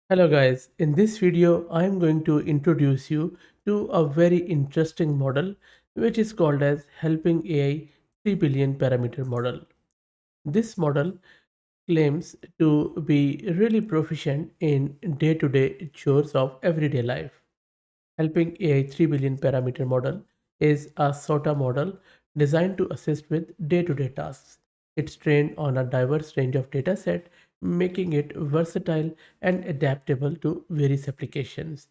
Hello guys, in this video I am going to introduce you to a very interesting model which is called as Helping AI 3 billion parameter model. This model claims to be really proficient in day-to-day chores of everyday life. Helping AI 3 billion parameter model is a SOTA model designed to assist with day-to-day tasks. It's trained on a diverse range of dataset, making it versatile and adaptable to various applications.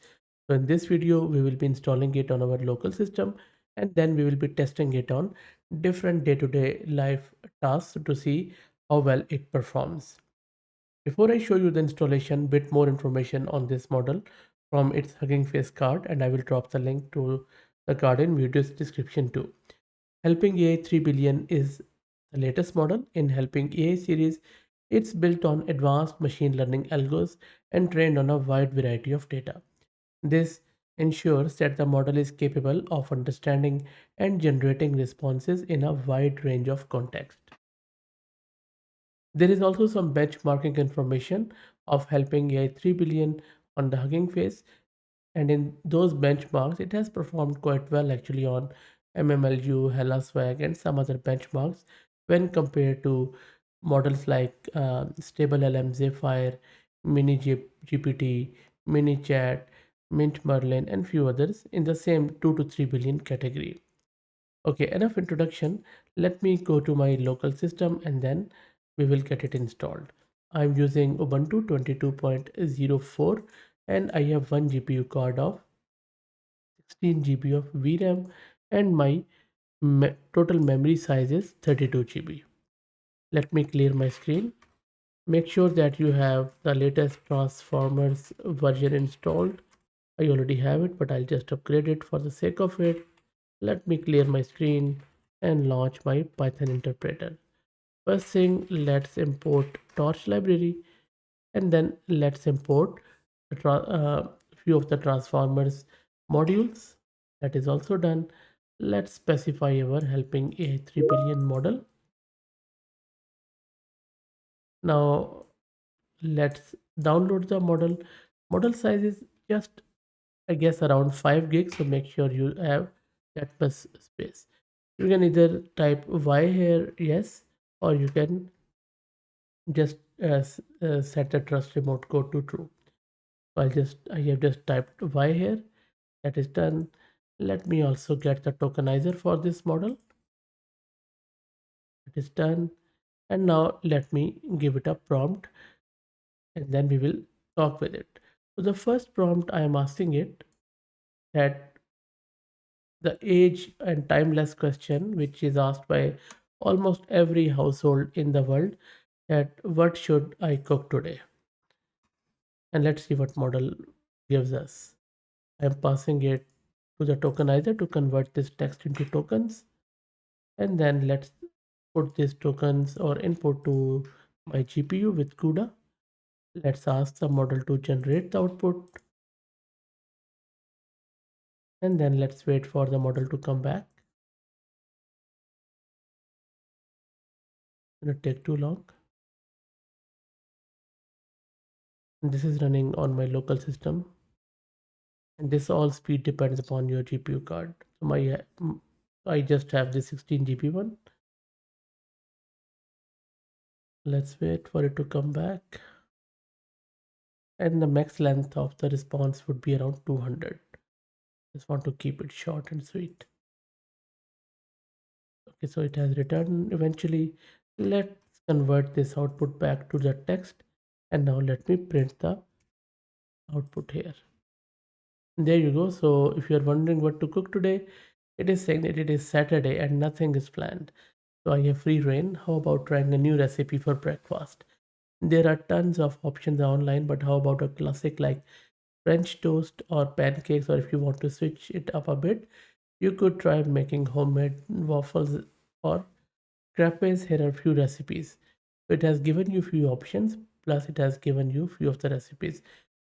So in this video, we will be installing it on our local system and then we will be testing it on different day-to-day life tasks to see how well it performs. Before I show you the installation, bit more information on this model from its Hugging Face card, and I will drop the link to the card in video's description too. Helping AI 3 billion is the latest model in Helping AI series. It's built on advanced machine learning algos and trained on a wide variety of data. This ensures that the model is capable of understanding and generating responses in a wide range of contexts. There is also some benchmarking information of Helping AI 3 billion on the Hugging Face, and in those benchmarks, it has performed quite well actually on MMLU, HelaSwag, and some other benchmarks when compared to models like Stable LM, Zephyr, Mini GPT, Mini Chat, Mint Merlin, and few others in the same 2 to 3 billion category. Okay, enough introduction. Let me go to my local system and then we will get it installed. I'm using Ubuntu 22.04 and I have 1 GPU card of 16 GB of VRAM and my total memory size is 32 GB. Let me clear my screen. Make sure that you have the latest Transformers version installed. I already have it, but I'll just upgrade it for the sake of it. Let me clear my screen and launch my Python interpreter. First thing, let's import torch library and then let's import a few of the transformers modules. That is also done. Let's specify our helping a 3 billion model. Now let's download the model. Model size is just I guess around 5 gigs, so make sure you have that much space. You can either type Y here, yes, or you can just set the trust remote code to true. I have just typed Y here. That is done. Let me also get the tokenizer for this model. It is done. And now let me give it a prompt and then we will talk with it. So the first prompt I am asking it that the age and timeless question, which is asked by almost every household in the world, that what should I cook today? And let's see what model gives us. I'm passing it to the tokenizer to convert this text into tokens. And then let's put these tokens or input to my GPU with CUDA. Let's ask the model to generate the output. And then let's wait for the model to come back. It's gonna take too long. And this is running on my local system. And this all speed depends upon your GPU card. So I just have the 16 GB one. Let's wait for it to come back. And the max length of the response would be around 200. Just want to keep it short and sweet. Okay, so it has returned eventually. Let's convert this output back to the text. And now let me print the output here. There you go. So if you're wondering what to cook today, it is saying that it is Saturday and nothing is planned. So I have free reign. How about trying a new recipe for breakfast? There are tons of options online, but how about a classic like French toast or pancakes? Or if you want to switch it up a bit, you could try making homemade waffles or crepes. Here are a few recipes. It has given you few options, plus it has given you few of the recipes.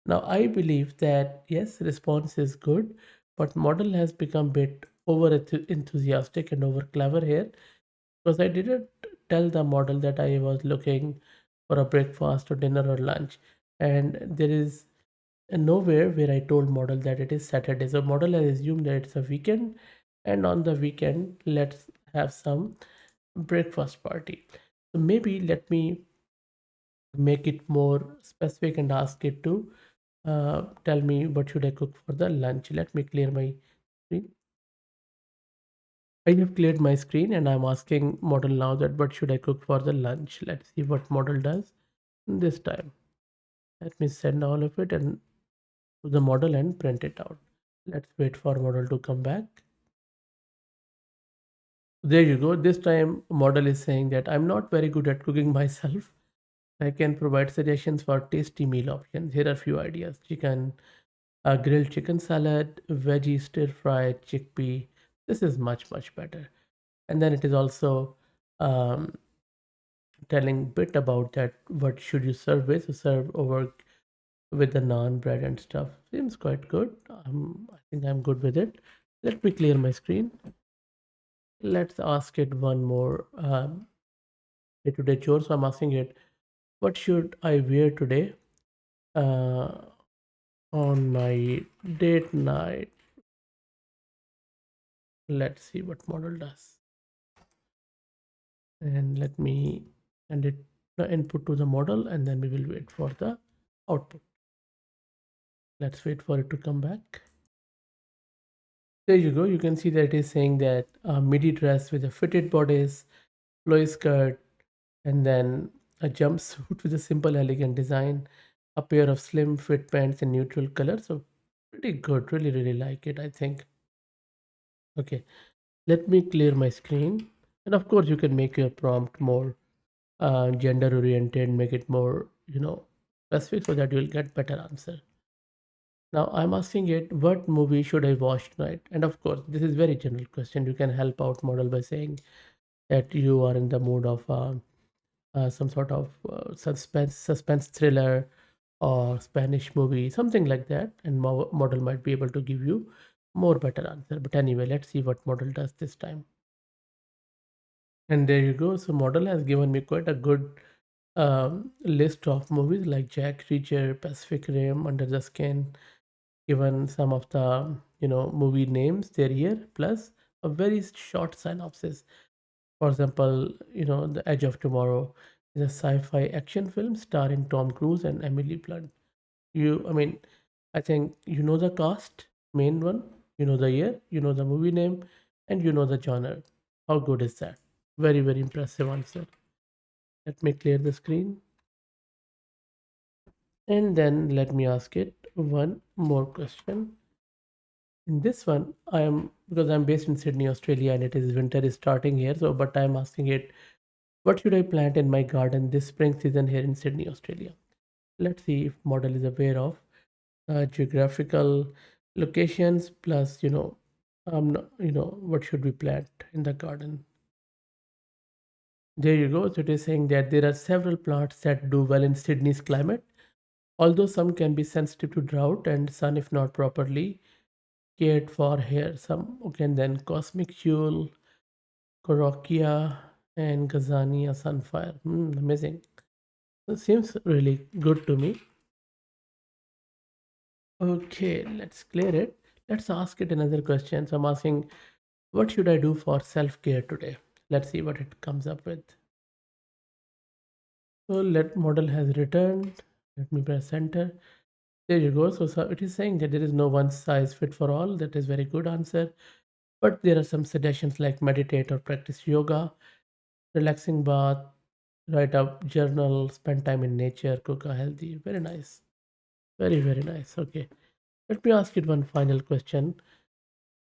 Now I believe that yes, response is good, but model has become bit over enthusiastic and over clever here because I didn't tell the model that I was looking for a breakfast or dinner or lunch, and there is and nowhere where I told model that it is Saturday. So model has assumed that it's a weekend, and on the weekend, let's have some breakfast party. So maybe let me make it more specific and ask it to tell me what should I cook for the lunch. Let me clear my screen. I have cleared my screen and I'm asking model now that what should I cook for the lunch. Let's see what model does this time. Let me send all of it and to the model and print it out. Let's wait for model to come back. There you go. This time model is saying that I'm not very good at cooking myself. I can provide suggestions for tasty meal options. Here are a few ideas. Chicken, grilled chicken salad, veggie stir fried chickpea. This is much better. And then it is also um, telling bit about that what should you serve with. So serve over with the naan bread and stuff. Seems quite good. I think I'm good with it. Let me clear my screen. Let's ask it one more day-to-day chore. So I'm asking it, what should I wear today uh, on my date night? Let's see what model does. And let me send it the input to the model and then we will wait for the output. Let's wait for it to come back. There you go. You can see that it is saying that a midi dress with a fitted bodice, flowy skirt, and then a jumpsuit with a simple, elegant design, a pair of slim fit pants in neutral color. So pretty good. Really like it, I think. Okay, let me clear my screen. And of course, you can make your prompt more gender oriented, make it more, specific so that you'll get better answer. Now I'm asking it, what movie should I watch tonight? And of course, this is very general question. You can help out model by saying that you are in the mood of some sort of suspense thriller or Spanish movie, something like that, and model might be able to give you more better answer. But anyway, let's see what model does this time. And there you go. So model has given me quite a good list of movies like Jack Reacher, Pacific Rim, Under the Skin, given some of the movie names they're here, plus a very short synopsis. For example, The Edge of Tomorrow is a sci-fi action film starring Tom Cruise and Emily Blunt. I mean, I think you know the cast, main one, you know the year, you know the movie name, and you know the genre. How good is that? Very impressive answer. Let me clear the screen. And then let me ask it one more question. In this one, because I'm based in Sydney, Australia, and it is winter is starting here. So, but I'm asking it, what should I plant in my garden this spring season here in Sydney, Australia? Let's see if model is aware of geographical locations plus, what should we plant in the garden? There you go. So it is saying that there are several plants that do well in Sydney's climate, although some can be sensitive to drought and sun if not properly cared for here. Some can then cosmic jewel, Corokia, and Gazania sunfire. Amazing. It seems really good to me. Okay, let's clear it. Let's ask it another question. So I'm asking, what should I do for self-care today? Let's see what it comes up with. So let model has returned. Let me press enter. There you go. So it is saying that there is no one size fit for all. That is very good answer. But there are some suggestions like meditate or practice yoga, relaxing bath, write up journal, spend time in nature, cook a healthy. Very nice. Very nice. Okay. Let me ask it one final question.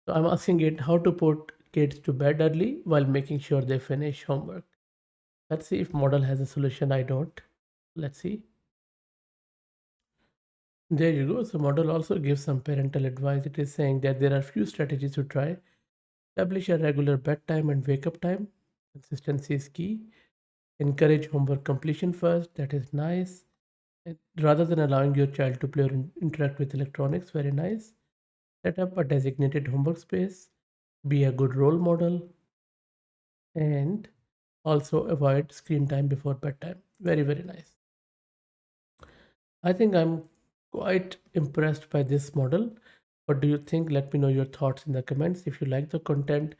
So I'm asking it how to put kids to bed early while making sure they finish homework. Let's see if model has a solution. I don't. Let's see. There you go. So model also gives some parental advice. It is saying that there are few strategies to try. Establish a regular bedtime and wake up time. Consistency is key. Encourage homework completion first. That is nice. Rather than allowing your child to play or interact with electronics, very nice. Set up a designated homework space. Be a good role model. And also avoid screen time before bedtime. Very nice. I think I'm quite impressed by this model. What do you think? Let me know your thoughts in the comments. If you like the content,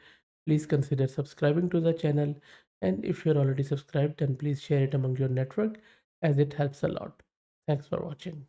please consider subscribing to the channel. And if you're already subscribed, then please share it among your network as it helps a lot. Thanks for watching.